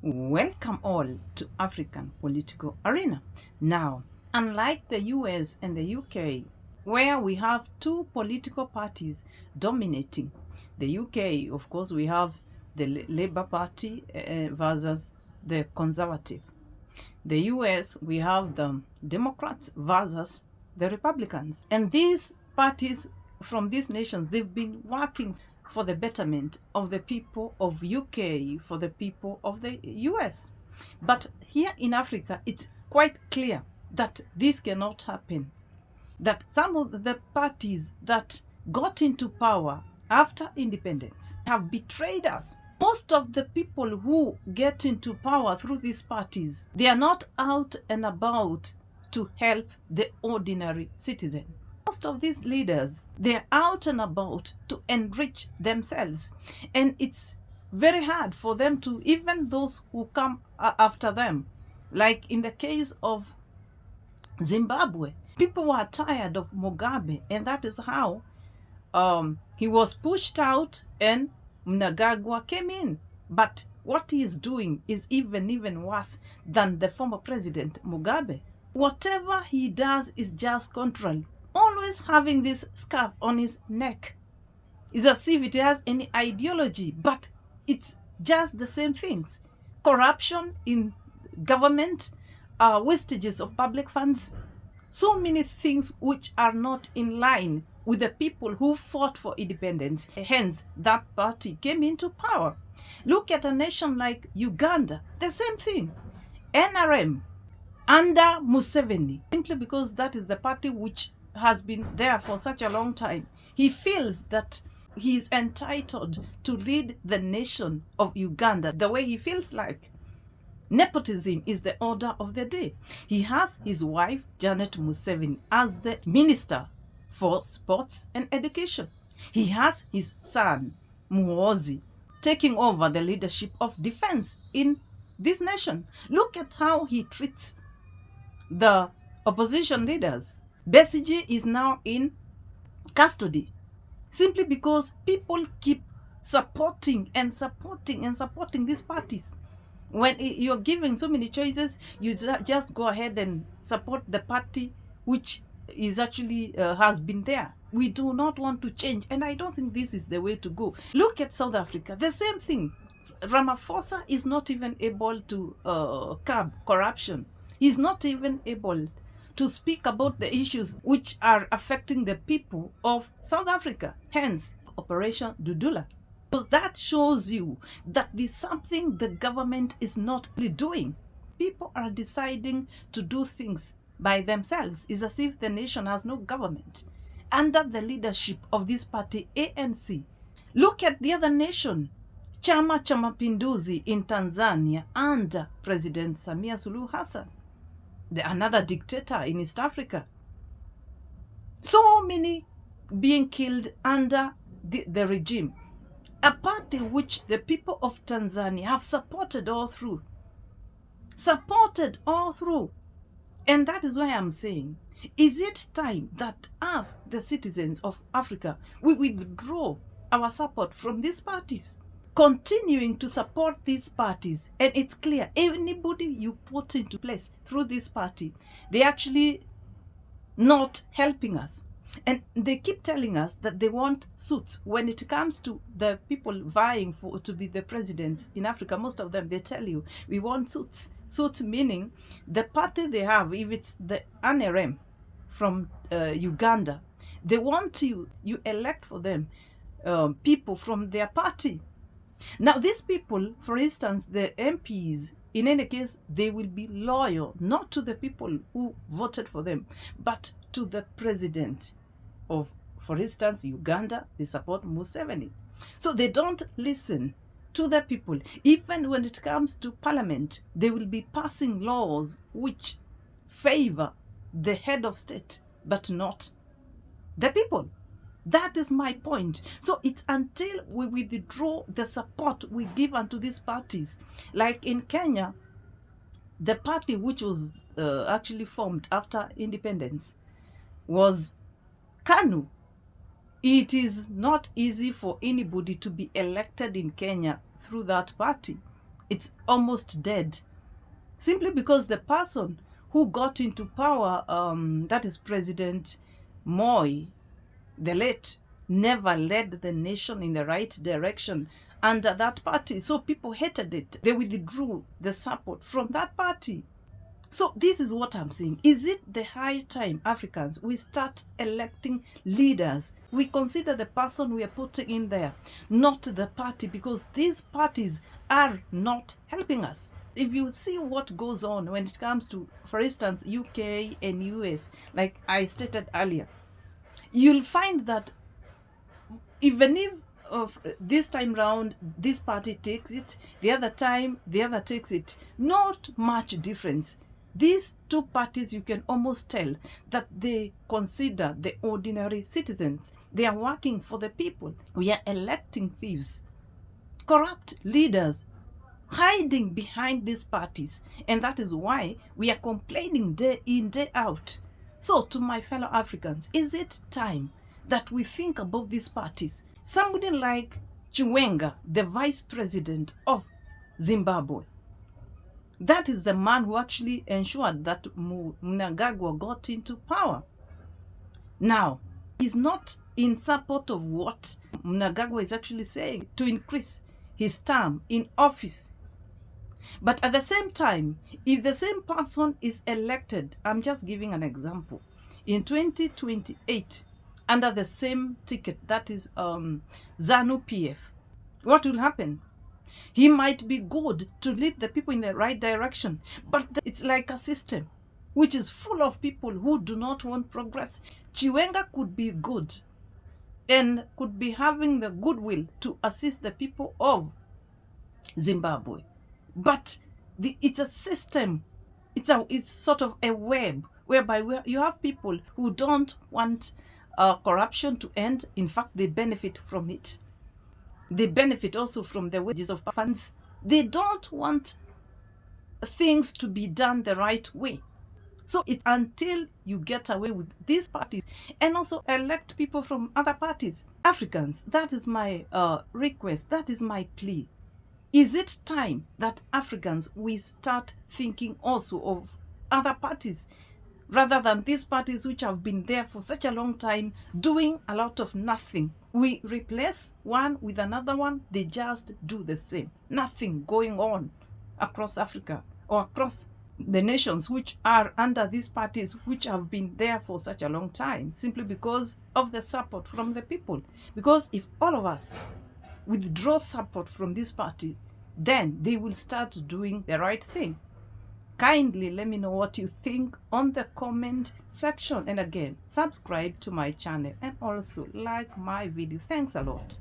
Welcome all to African political arena. Now, unlike the US and the UK, where we have two political parties dominating, the UK, of course, we have the Labour Party versus the Conservative. The US, we have the Democrats versus the Republicans. And these parties from these nations, they've been working for the betterment of the people of UK, for the people of the US. But here in Africa, it's quite clear that this cannot happen. That some of the parties that got into power after independence have betrayed us. Most of the people who get into power through these parties, they are not out and about to help the ordinary citizen. Most of these leaders, they're out and about to enrich themselves. And it's very hard for them to, even those who come after them, like in the case of Zimbabwe, people were tired of Mugabe, and that is how he was pushed out and Mnangagwa came in. But what he is doing is even worse than the former president Mugabe. Whatever he does is just contrary. Always having this scarf on his neck. It's as if it has any ideology, but it's just the same things. Corruption in government, wastages of public funds, so many things which are not in line with the people who fought for independence. Hence, that party came into power. Look at a nation like Uganda, the same thing. NRM under Museveni, simply because that is the party which has been there for such a long time. He feels that he is entitled to lead the nation of Uganda the way he feels like. Nepotism is the order of the day. He has his wife, Janet Museveni, as the Minister for Sports and Education. He has his son, Muhoozi, taking over the leadership of defense in this nation. Look at how he treats the opposition leaders. Besigye is now in custody simply because people keep supporting these parties. When you're giving so many choices, you just go ahead and support the party which is actually has been there. We do not want to change, and I don't think this is the way to go. Look at South Africa, the same thing. Ramaphosa is not even able to curb corruption. He's not even able to speak about the issues which are affecting the people of South Africa. Hence, Operation Dudula. Because that shows you that there's something the government is not really doing. People are deciding to do things by themselves. It's as if the nation has no government. Under the leadership of this party, ANC. Look at the other nation, Chama cha Mapinduzi in Tanzania under President Samia Suluhu Hassan, another dictator in East Africa. So many being killed under the regime. A party which the people of Tanzania have supported all through. And that is why I'm saying, is it time that us, the citizens of Africa, we withdraw our support from these parties? Continuing to support these parties, and it's clear, anybody you put into place through this party, they're actually not helping us. And they keep telling us that they want suits. When it comes to the people vying to be the presidents in Africa, most of them, they tell you, we want suits. Suits meaning the party they have, if it's the NRM from Uganda, they want you elect for them people from their party. Now, these people, for instance, the MPs, in any case, they will be loyal, not to the people who voted for them, but to the president of, for instance, Uganda. They support Museveni. So they don't listen to the people. Even when it comes to parliament, they will be passing laws which favor the head of state, but not the people. That is my point. So it's until we withdraw the support we give unto these parties. Like in Kenya, the party which was actually formed after independence was KANU. It is not easy for anybody to be elected in Kenya through that party. It's almost dead. Simply because the person who got into power, that is President Moi, the late, never led the nation in the right direction under that party. So people hated it. They withdrew the support from that party. So this is what I'm saying. Is it the high time, Africans, we start electing leaders? We consider the person we are putting in there, not the party, because these parties are not helping us. If you see what goes on when it comes to, for instance, UK and US, like I stated earlier, you'll find that even if this time round this party takes it, the other time the other takes it, not much difference. These two parties, you can almost tell that they consider the ordinary citizens. They are working for the people. We are electing thieves, corrupt leaders, hiding behind these parties. And that is why we are complaining day in, day out. So to my fellow Africans, is it time that we think about these parties? Somebody like Chiwenga, the vice president of Zimbabwe, that is the man who actually ensured that Mnangagwa got into power. Now, he's not in support of what Mnangagwa is actually saying to increase his term in office. But at the same time, if the same person is elected, I'm just giving an example, in 2028, under the same ticket, that is ZANU-PF, what will happen? He might be good to lead the people in the right direction, but it's like a system which is full of people who do not want progress. Chiwenga could be good and could be having the goodwill to assist the people of Zimbabwe, but it's a system. It's sort of a web whereby you have people who don't want corruption to end. In fact, they benefit from it. They benefit also from the wages of funds. They don't want things to be done the right way. So it's until you get away with these parties and also elect people from other parties. Africans, that is my request. That is my plea. Is it time that Africans, we start thinking also of other parties rather than these parties which have been there for such a long time doing a lot of nothing? We replace one with another one. They just do the same. Nothing going on across Africa or across the nations which are under these parties which have been there for such a long time, simply because of the support from the people. Because if all of us withdraw support from this party, then they will start doing the right thing. Kindly let me know what you think on the comment section. And again, subscribe to my channel and also like my video. Thanks a lot.